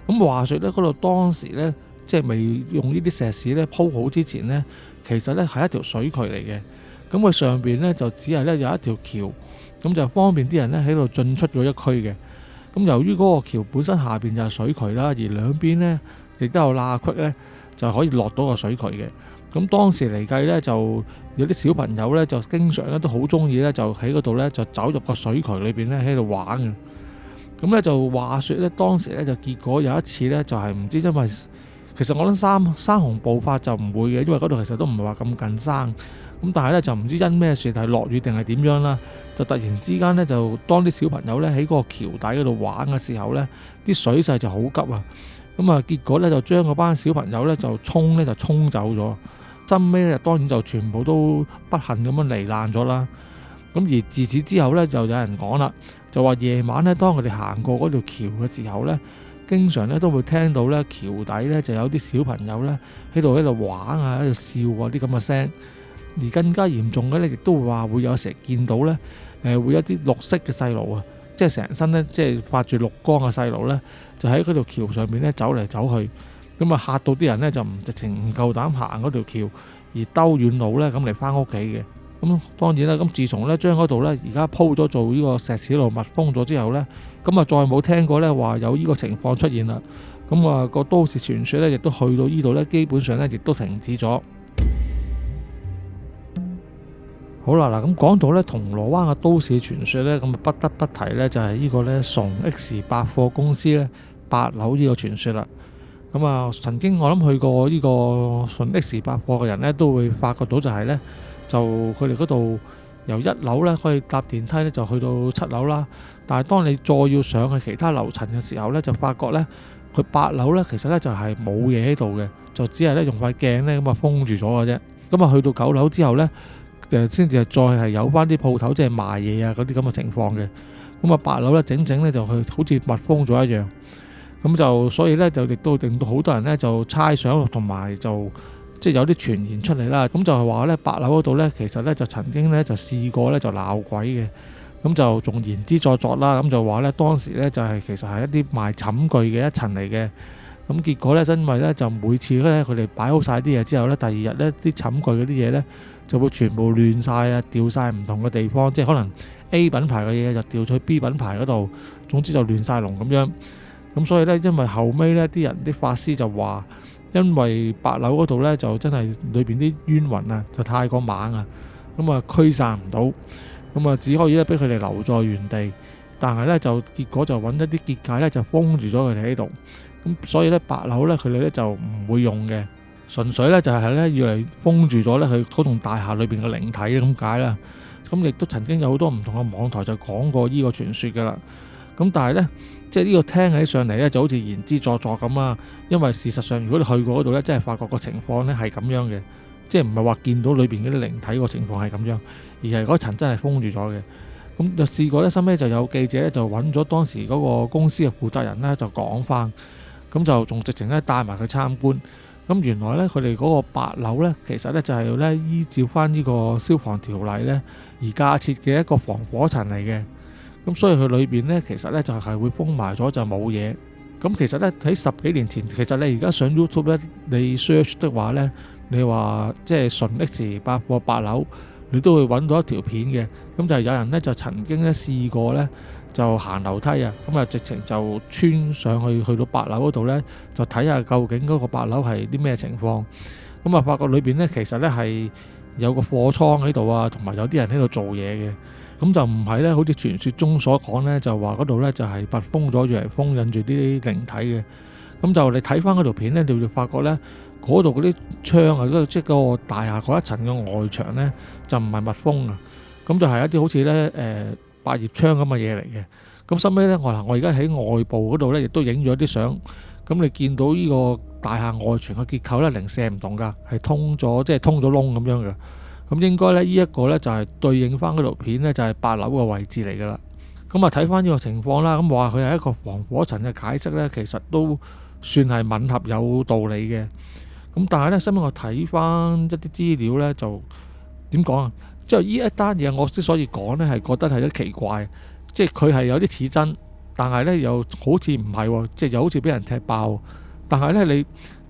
咁話說呢，嗰度當時呢，即係未用呢啲石屎咧鋪好之前呢，其實呢係一條水渠嚟嘅。咁佢上邊呢，就只係呢有一條橋，咁就方便啲人呢喺度進出嗰一區嘅。咁由於嗰個橋本身下邊就係水渠啦，而兩邊呢亦都有罅隙呢，就可以落到個水渠嘅。咁當時嚟計呢，就有啲小朋友呢，就經常呢都好中意呢，就喺嗰度呢，就走入個水渠裏邊呢，喺度玩嘅。咁呢，就話說呢，當時呢，就結果有一次呢，就係唔知因為其實我諗山洪暴發就唔會嘅，因為嗰度其實都唔係話咁近山。咁但係咧就唔知因咩事，係落雨定係點樣啦，就突然之間咧就當啲小朋友咧喺嗰個橋底嗰度玩嘅時候咧，啲水勢就好急啊。咁啊結果咧就將嗰班小朋友咧就衝走咗。真尾咧當然就全部都不幸咁樣罹難咗啦。咁而自此之後咧就有人講啦，就話夜晚咧當佢哋行過嗰條橋嘅時候咧，經常咧都會聽到咧橋底咧就有啲小朋友咧喺度玩啊，喺度笑啊啲咁嘅聲。而更加嚴重嘅咧，亦都會話會有時見到咧，會有啲綠色嘅細路啊，即係成身咧即係發住綠光嘅細路咧，就喺嗰條橋上面咧走嚟走去，咁啊嚇到啲人咧就直情唔夠膽行嗰條橋，而兜遠路咧咁嚟翻屋企嘅。咁當然啦，咁自從咧將嗰度咧而家鋪咗做呢個石屎路密封咗之後咧，咁啊再冇聽過咧話有呢個情況出現啦。咁啊個都市傳說咧亦都去到呢度咧，基本上咧亦都停止咗。好啦，嗱咁講到咧銅鑼灣嘅都市傳說咧，咁啊不得不提咧就係呢個咧崇 X 百貨公司咧8樓呢個傳說啦。咁啊曾經我諗去過呢個崇 X 百貨嘅人咧，都會發覺到就係咧，就佢哋嗰度由1樓咧可以搭電梯咧就去到7樓啦。但係當你再要上去其他樓層嘅時候咧，就發覺咧佢8樓咧其實咧就係冇嘢喺度嘅，就只係咧用塊鏡咧咁啊封住咗嘅啫。咁啊去到9樓之後咧，先至係再係有翻啲鋪頭即係賣嘢啊嗰啲咁嘅情況嘅。咁啊8樓咧整整咧就去好似密封咗一樣。咁就所以咧就亦都令到好多人咧就猜想同埋就即係有啲傳言出嚟啦。咁就係話咧8樓嗰度咧其實咧就曾經咧就試過咧就鬧鬼嘅。咁就仲言之鑿鑿啦。咁就話咧當時咧就係其實係一啲賣寢具嘅一層嚟嘅。咁結果咧因為咧就每次咧佢哋擺好晒啲嘢之後咧，第二日咧啲寢具嗰啲嘢咧就會全部亂晒啊，掉晒唔同嘅地方，即係可能 A 品牌嘅嘢就掉去 B 品牌嗰度，總之就亂晒龍咁樣。咁所以呢，因為後尾呢啲人啲法師就話，因為8樓嗰度呢，就真係裏邊啲冤魂啊就太過猛啊，咁啊驅散唔到，咁啊只可以咧俾佢哋留在原地，但係呢，就結果就揾一啲結界呢，就封住咗佢哋喺度，咁所以呢，8樓呢，佢哋呢就唔會用嘅，純粹呢就係呢要嚟封住咗呢佢嗰棟大廈裏邊嘅靈體咁解啦。咁亦都曾經有好多唔同嘅網台就講過呢個傳說噶啦，咁但係呢，即係呢個聽起上嚟呢，就好似言之鑿鑿咁啊，因為事實上如果你去過嗰度呢，真係發覺個情況呢係咁樣嘅，即係唔係話見到裏邊嗰啲靈體個情況係咁樣，而係嗰層真係封住咗嘅。咁就試過呢，後尾就有記者呢，就揾咗當時嗰個公司嘅負責人呢，就講翻，咁就仲直情呢帶埋佢參觀。咁原來呢，佢哋嗰個8樓呢，其實呢就係呢依照翻呢個消防條例呢而架設嘅一個防火層嚟嘅。咁所以佢裏邊呢，其實呢就係會封埋咗就冇嘢。咁其實呢，喺10幾年前，其實你而家上 YouTube 呢，你 search 的話呢，你話即係純 X 百貨8樓，你都會揾到一條片嘅。咁就係有人呢，就曾經呢試過呢，就行樓梯啊，咁啊直情就穿上去到8樓嗰度呢，就睇下究竟嗰個8樓係啲咩情況。咁啊發覺裏邊呢，其實呢係有個貨倉喺度啊，同埋有啲人喺度做嘢嘅。咁就唔係呢，好似傳說中所講呢，就話嗰度呢就係密封咗，用嚟封印住啲靈體嘅。咁就你睇翻嗰條片呢，你會發覺呢，嗰度嗰啲窗啊，即係嗰個大廈嗰一層嘅外牆呢，就唔係密封啊。咁就係一啲好似呢百葉窗咁嘅嘢嚟嘅。咁收尾呢，我而家喺外部嗰度呢，亦都影咗啲相。咁你見到呢個大廈外牆嘅結構呢，零舍唔同噶，係通咗，即係通咗窿咁樣嘅。咁應該呢，呢一個呢，就係對應翻嗰條片呢，就係8樓嘅位置嚟噶啦。咁啊睇翻呢個情況啦，咁話佢係一個防火層嘅解釋呢，其實都算係吻合有道理嘅。咁但係呢，收尾我睇翻一啲資料呢，就點講啊？即係呢一單嘢，我之所以講呢，係覺得係啲奇怪，即係佢係有啲似真，但係呢又好似唔係喎，即係又好似俾人踢爆。但係呢，你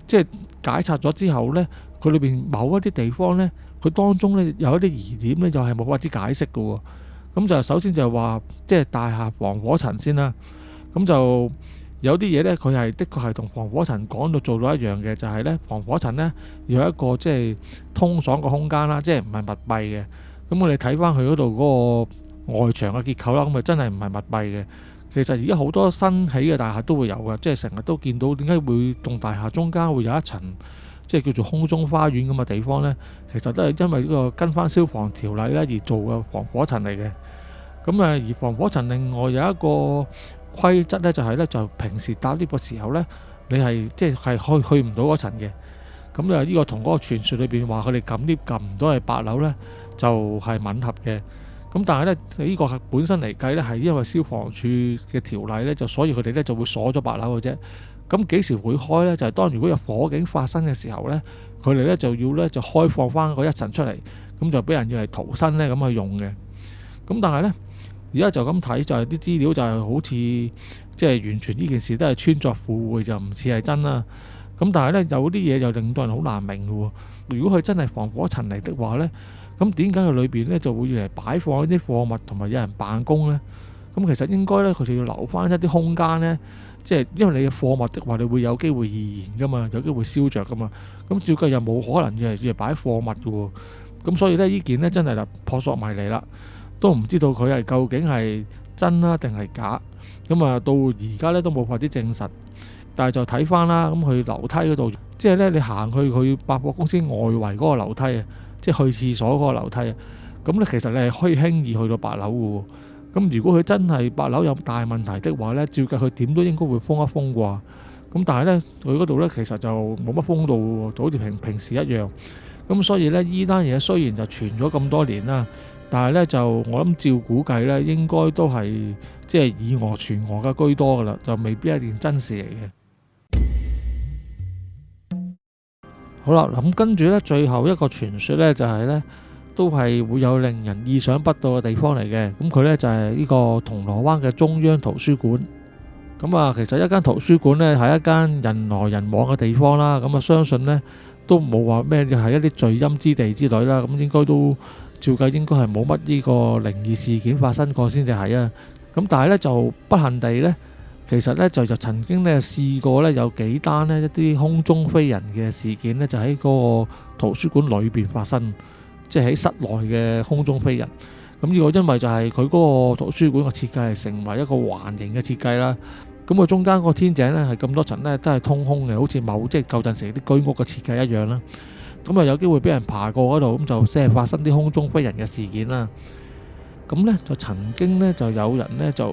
即係解拆咗之後呢，佢裏邊某一啲地方呢，佢當中呢有一啲疑點呢，又係冇法子解釋嘅喎。咁就首先就係話，即係大廈防火層先啦。咁就有啲嘢呢，佢係的確係同防火層講到做到一樣嘅，就係呢防火層呢要有一個即係通爽嘅空間啦，即係唔係密閉嘅。咁我哋睇翻佢嗰度嗰個外牆嘅結構啦，咁咪真係唔係密閉嘅。其實而家好多新起嘅大廈都會有嘅，即係成日都見到點解會棟大廈中間會有一層即係叫做空中花園咁嘅地方呢？其實都係因為呢個跟翻消防條例呢而做嘅防火層嚟嘅。咁而防火層另外有一個規則呢，就係呢，就平時搭 lift 嘅時候呢，你係即係去唔到嗰層嘅。咁呢個同嗰個傳說裏邊話佢哋撳 lift 撳唔到係8樓呢，就係吻合嘅。咁但係呢，呢個本身嚟計呢，係因為消防處嘅條例呢，就所以佢哋呢就會鎖咗8樓嘅啫。咁幾時會開呢？就係當如果有火警發生嘅時候呢，佢哋呢就要呢就開放翻嗰一層出嚟，咁就俾人要嚟逃生呢咁去用嘅。咁但係呢，而家就咁睇就係啲資料就係好似即係完全呢件事都係穿鑿附會，就唔似係真啦。咁但係呢，有啲嘢就令到人好難明嘅喎。如果佢真係防火層嚟的話呢，咁點解佢裏邊呢就會要嚟擺放一啲貨物同埋有人辦公呢？咁其實應該呢，佢哋要留翻一啲空間呢，即係因為你嘅貨物的話，你會有機會易燃噶嘛，有機會燒着噶嘛。咁照計又冇可能要嚟擺貨物嘅喎。咁所以呢，呢件呢真係啦撲朔迷離啦，都唔知道佢係究竟係真啦定係假。咁啊到而家呢都冇法子證實。但係就睇翻啦，咁去樓梯嗰度，即係呢你行去百貨公司外圍嗰個樓梯啊。即係去廁所嗰個樓梯啊，咁咧其實你係可以輕易去到8樓嘅喎。咁如果佢真係8樓有大問題的話呢，照計佢點都應該會封一封啩。咁但係呢，佢嗰度呢其實就冇乜封到喎，就好似平時一樣。咁所以呢，呢單嘢雖然就傳咗咁多年啦，但係呢，就我諗照估計呢，應該都係即係以訛傳訛嘅居多噶啦，就未必係一件真事嚟嘅。好啦，咁跟住呢，最後一個傳說呢，就係呢，都係會有令人意想不到嘅地方嚟嘅。咁佢呢，就係呢個銅鑼灣嘅中央圖書館。咁啊，其實一間圖書館呢，係一間人來人往嘅地方啦。咁啊，相信呢，都冇話咩係一啲聚陰之地之類啦。咁應該都照計應該係冇乜呢個靈異事件發生過先至係啊。咁但係呢，就不幸地呢，其實咧就曾經咧試過咧有幾單呢一啲空中飛人嘅事件咧，就喺嗰個圖書館裏邊發生，即係喺室內嘅空中飛人。咁呢個因為就係佢嗰個圖書館嘅設計係成為一個環形嘅設計啦。咁佢中間嗰個天井咧係咁多層咧都係通空嘅，好似即係舊陣時啲居屋嘅設計一樣啦。咁啊有機會俾人爬過嗰度，咁就即係發生啲空中飛人嘅事件啦。咁咧就曾經咧就有人咧就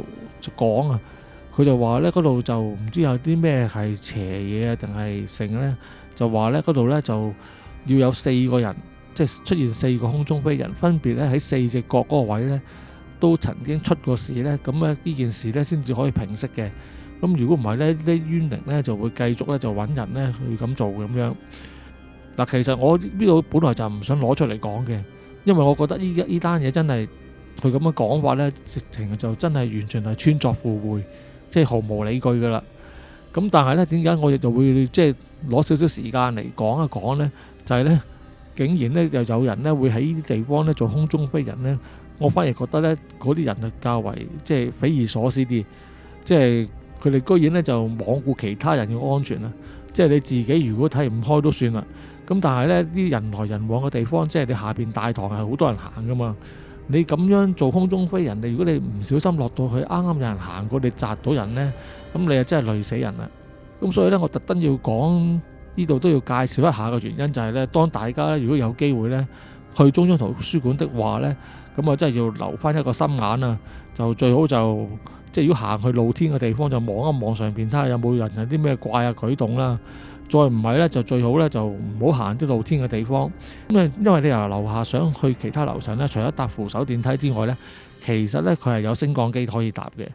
講啊。佢就話咧嗰度就唔知有啲咩係邪嘢啊，定係成咧就話咧嗰度咧就要有4個人，即係出現4個空中飛人，分別咧喺4隻角嗰個位咧都曾經出過事咧，咁咧呢件事咧先至可以平息嘅。咁如果唔係咧，啲冤靈咧就會繼續咧就揾人咧去咁做咁樣。嗱，其實我呢度本來就唔想攞出嚟講嘅，因為我覺得呢單嘢真係佢咁嘅講法咧，直情就真係完全係穿鑿附會。即係毫無理據噶啦，咁但係咧點解我亦就會即係攞少少時間嚟講一講呢？就係呢，竟然呢又有人呢會喺呢啲地方呢做空中飛人呢。我反而覺得呢嗰啲人係較為即係匪夷所思啲，即係佢哋居然呢就罔顧其他人嘅安全啊！即係你自己如果睇唔開都算啦，咁但係呢啲人來人往嘅地方，即係你下邊大堂係好多人行噶嘛。你咁樣做空中飛人，如果你唔小心落到去，啱啱有人行過，你砸到人呢，咁你就真係累死人啦。咁所以呢，我特登要講呢度都要介紹一下嘅原因就係呢：當大家如果有機會呢去中央圖書館的話呢，咁啊真係要留翻一個心眼啊！就最好就即係如果行去露天嘅地方，就望一望上邊睇下有冇人有啲咩怪嘅舉動啦。再唔係咧，就最好咧就唔好行啲露天嘅地方。因為你由樓下想去其他樓層咧，除咗搭扶手電梯之外咧，其實咧佢係有升降機可以搭嘅。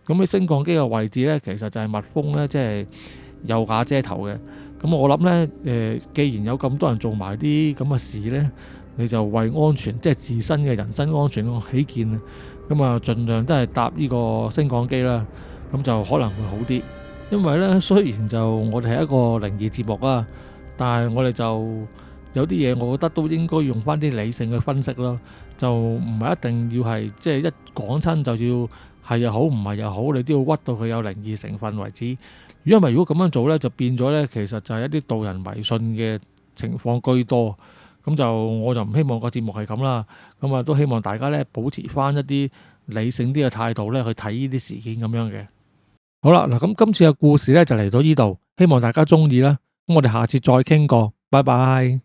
咁喺升降機嘅位置咧，其實就係密封咧，即係有瓦遮頭嘅。咁我諗咧，既然有咁多人做埋啲咁嘅事咧，你就為安全，即係自身嘅人身安全起見，咁啊盡量都係搭呢個升降機啦。咁就可能會好啲。因為咧，雖然就我哋係一個靈異節目啊，但係我哋就有啲嘢，我覺得都應該用翻啲理性去分析咯，就唔係一定要係即係一講親就要係又好，唔係又好，你都要屈到佢有靈異成分為止。如果咁樣做咧，就變咗咧，其實就係一啲導人迷信嘅情況居多。咁就我就唔希望個節目係咁啦。咁啊，都希望大家咧保持翻一啲理性啲嘅態度咧去睇呢啲事件咁樣嘅。好啦，嗱，咁今次嘅故事咧就嚟到呢度，希望大家中意啦。咁我哋下次再傾過，拜拜。